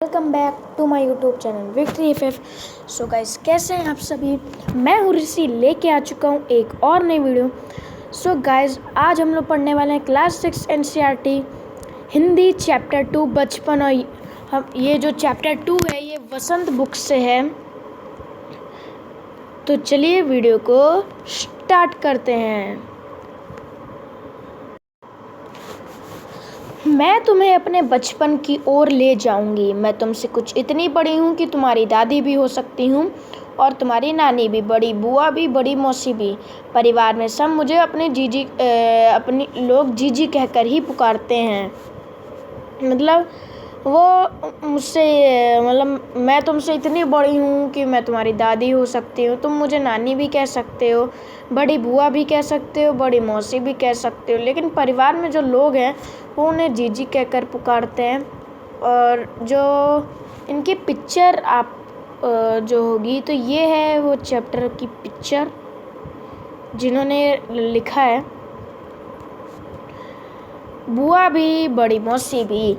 Welcome back to my YouTube channel Victory FF. So guys, कैसे हैं आप सभी। मैं हूँ ऋषि, लेके आ चुका हूँ एक और नई वीडियो। सो गाइस, आज हम लोग पढ़ने वाले हैं क्लास 6 एनसीईआरटी हिंदी चैप्टर 2 बचपन। और हम ये जो चैप्टर 2 है ये वसंत बुक से है। तो चलिए वीडियो को स्टार्ट करते हैं। मैं तुम्हें अपने बचपन की ओर ले जाऊंगी। मैं तुमसे कुछ इतनी बड़ी हूँ कि तुम्हारी दादी भी हो सकती हूँ और तुम्हारी नानी भी, बड़ी बुआ भी, बड़ी मौसी भी। परिवार में सब मुझे अपनी लोग जीजी कहकर ही पुकारते हैं। मतलब वो मुझसे मतलब मैं तुमसे इतनी बड़ी हूँ कि मैं तुम्हारी दादी हो सकती हूँ। तुम मुझे नानी भी कह सकते हो, बड़ी बुआ भी कह सकते हो, बड़ी मौसी भी कह सकते हो। लेकिन परिवार में जो लोग हैं वो उन्हें जीजी कहकर पुकारते हैं। और जो इनकी पिक्चर आप जो होगी, तो ये है वो चैप्टर की पिक्चर जिन्होंने लिखा है। बुआ भी, बड़ी मौसी भी,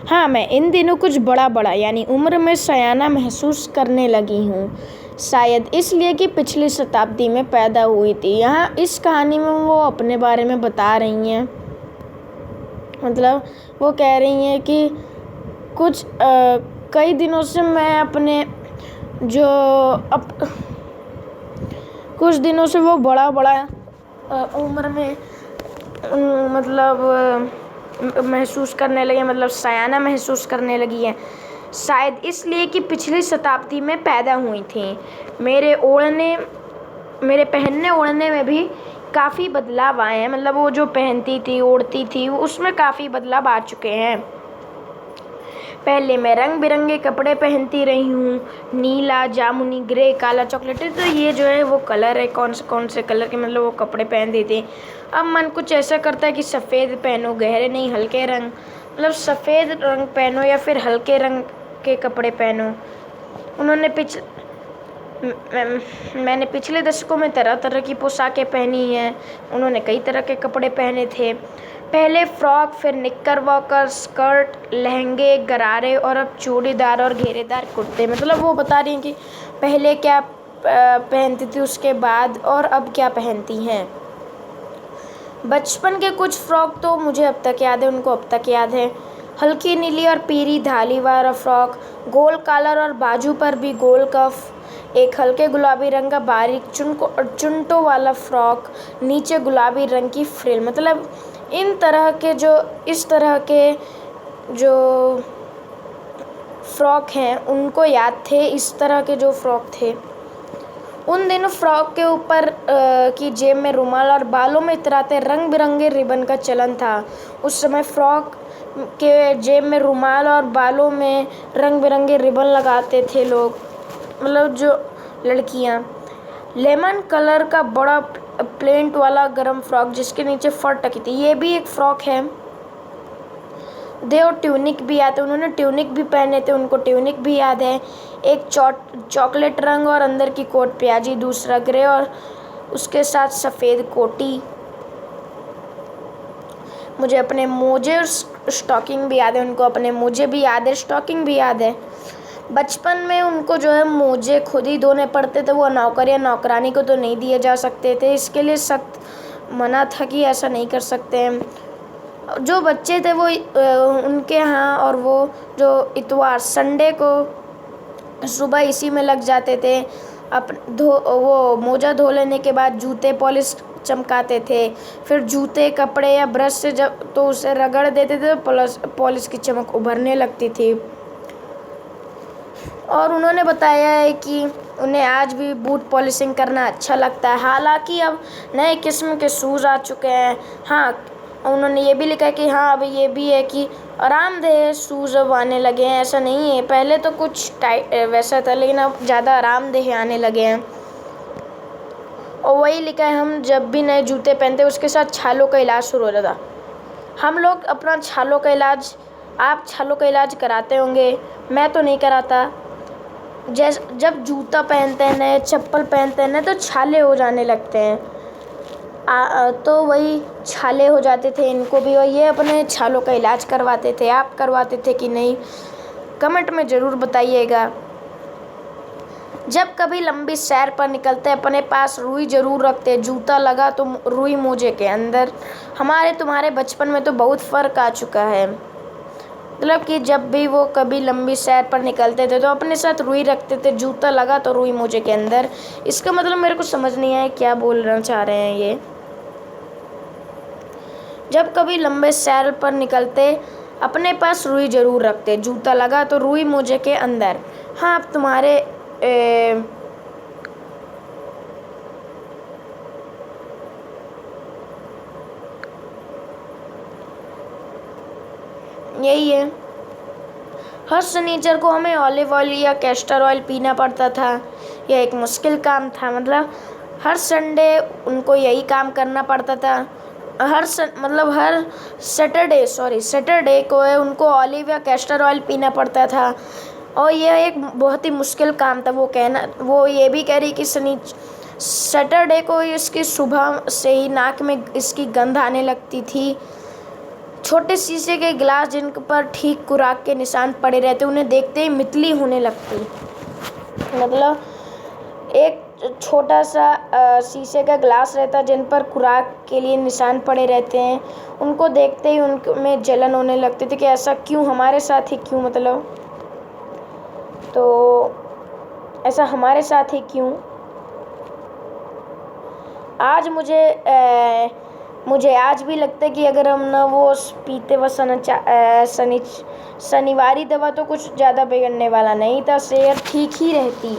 हाँ, मैं इन दिनों कुछ बड़ा यानी उम्र में सयाना महसूस करने लगी हूँ। शायद इसलिए कि पिछली शताब्दी में पैदा हुई थी। यहाँ इस कहानी में वो अपने बारे में बता रही हैं। मतलब वो कह रही हैं कि कई दिनों से मैं अपने कुछ दिनों से वो बड़ा उम्र में महसूस करने लगे, मतलब सयाना महसूस करने लगी है। शायद इसलिए कि पिछली शताब्दी में पैदा हुई थी। मेरे पहनने ओढ़ने में भी काफ़ी बदलाव आए हैं। मतलब वो जो पहनती थी, ओढ़ती थी, उसमें काफ़ी बदलाव आ चुके हैं। पहले मैं रंग बिरंगे कपड़े पहनती रही हूँ, नीला, जामुनी, ग्रे, काला, चॉकलेटी। तो ये जो है वो कलर है, कौन से कलर के मतलब वो कपड़े पहनते थे। अब मन कुछ ऐसा करता है कि सफ़ेद पहनो, गहरे नहीं हल्के रंग, मतलब सफ़ेद रंग पहनो या फिर हल्के रंग के कपड़े पहनो। मैंने पिछले दशकों में तरह तरह की पोशाकें पहनी हैं। उन्होंने कई तरह के कपड़े पहने थे। पहले फ्रॉक, फिर निक्कर वॉकर, स्कर्ट, लहंगे, गरारे और अब चूड़ीदार और घेरेदार कुर्ते। मतलब वो बता रही हैं कि पहले क्या पहनती थी, उसके बाद और अब क्या पहनती हैं। बचपन के कुछ फ्रॉक तो मुझे अब तक याद है, उनको अब तक याद है। हल्की नीली और पीली धाली वाला फ्रॉक, गोल कॉलर और बाजू पर भी गोल कफ, एक हल्के गुलाबी रंग का बारीक चुनटों वाला फ्रॉक, नीचे गुलाबी रंग की फ्रिल। मतलब इस तरह के जो फ्रॉक हैं उनको याद थे, इस तरह के जो फ्रॉक थे। उन दिनों फ्रॉक के ऊपर की जेब में रुमाल और बालों में इतराते रंग बिरंगे रिबन का चलन था। उस समय फ्रॉक के जेब में रुमाल और बालों में रंग बिरंगे रिबन लगाते थे लोग, मतलब जो लड़कियां। लेमन कलर का बड़ा प्लेट वाला गरम फ्रॉक जिसके नीचे फर टकी थी, ये भी एक फ्रॉक है। और ट्यूनिक भी याद है, उन्होंने ट्यूनिक भी पहने थे, उनको ट्यूनिक भी याद है। एक चॉकलेट रंग और अंदर की कोट प्याजी, दूसरा ग्रे और उसके साथ सफ़ेद कोटी। मुझे अपने मोजे और स्टॉकिंग भी याद है, उनको अपने मोजे भी याद है, स्टॉकिंग भी याद है। बचपन में उनको जो है मोजे खुद ही धोने पड़ते थे, वो नौकर या नौकरानी को तो नहीं दिए जा सकते थे। इसके लिए सख्त मना था कि ऐसा नहीं कर सकते हैं। जो बच्चे थे वो उनके यहाँ, और वो जो इतवार संडे को सुबह इसी में लग जाते थे। वो मोजा धो लेने के बाद जूते पॉलिश चमकाते थे, फिर जूते, कपड़े या ब्रश से जब तो उसे रगड़ देते थे तो पॉलिश की चमक उभरने लगती थी। और उन्होंने बताया है कि उन्हें आज भी बूट पॉलिशिंग करना अच्छा लगता है। हालांकि अब नए किस्म के शूज़ आ चुके हैं। हाँ, उन्होंने ये भी लिखा है कि हाँ, अब ये भी है कि आरामदेह शूज़ अब आने लगे हैं। ऐसा नहीं है, पहले तो कुछ टाइट वैसा था, लेकिन अब ज़्यादा आरामदेह आने लगे हैं। और वही लिखा है, हम जब भी नए जूते पहनते उसके साथ छालों का इलाज शुरू हो जाता। हम लोग अपना छालों का इलाज, आप छालों का इलाज कराते होंगे, मैं तो नहीं कराता। जब जूता पहनते हैं, नए चप्पल पहनते हैं ना, तो छाले हो जाने लगते हैं। तो वही छाले हो जाते थे इनको भी, और ये अपने छालों का इलाज करवाते थे। आप करवाते थे कि नहीं, कमेंट में ज़रूर बताइएगा। जब कभी लंबी सैर पर निकलते अपने पास रुई ज़रूर रखते, जूता लगा तो रुई मोजे के अंदर। हमारे तुम्हारे बचपन में तो बहुत फ़र्क आ चुका है। मतलब कि जब भी वो कभी लंबी सैर पर निकलते थे तो अपने साथ रुई रखते थे, जूता लगा तो रुई मोजे के अंदर। इसका मतलब मेरे को समझ नहीं आया क्या बोलना चाह रहे हैं ये। जब कभी लंबे सैर पर निकलते अपने पास रुई ज़रूर रखते, जूता लगा तो रुई मोजे के अंदर। हाँ, अब तुम्हारे यही है। हर शनिचर को हमें ऑलिव ऑयल या कैस्टर ऑयल पीना पड़ता था। यह एक मुश्किल काम था, मतलब हर संडे उनको यही काम करना पड़ता था। हर सैटरडे को उनको ऑलिव या कैस्टर ऑयल पीना पड़ता था, और यह एक बहुत ही मुश्किल काम था। वो ये भी कह रही कि सैटरडे को इसकी सुबह से ही नाक में इसकी गंध आने लगती थी। छोटे शीशे के गिलास जिन पर ठीक खुराक के निशान पड़े रहते, उन्हें देखते ही मितली होने लगती। मतलब एक छोटा सा शीशे का गिलास रहता जिन पर खुराक के लिए निशान पड़े रहते हैं, उनको देखते ही उनमें जलन होने लगती थी कि ऐसा क्यों, हमारे साथ ही क्यों, मतलब तो ऐसा हमारे साथ ही क्यों। आज मुझे आज भी लगता है कि अगर हम ना वो पीते व शनिवारी दवा तो कुछ ज़्यादा बिगड़ने वाला नहीं था, सेहत ठीक ही रहती।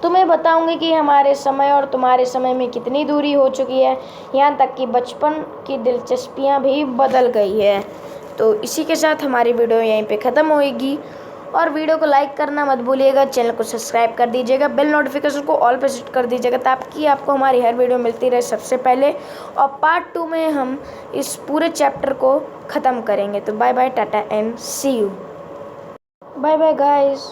तुम्हें बताऊंगी कि हमारे समय और तुम्हारे समय में कितनी दूरी हो चुकी है, यहाँ तक कि बचपन की दिलचस्पियाँ भी बदल गई है। तो इसी के साथ हमारी वीडियो यहीं पे ख़त्म होएगी, और वीडियो को लाइक करना मत भूलिएगा, चैनल को सब्सक्राइब कर दीजिएगा, बेल नोटिफिकेशन को ऑल पे सेट कर दीजिएगा ताकि आपको हमारी हर वीडियो मिलती रहे सबसे पहले। और पार्ट 2 में हम इस पूरे चैप्टर को ख़त्म करेंगे। तो bye bye, tata and see you. Bye bye guys.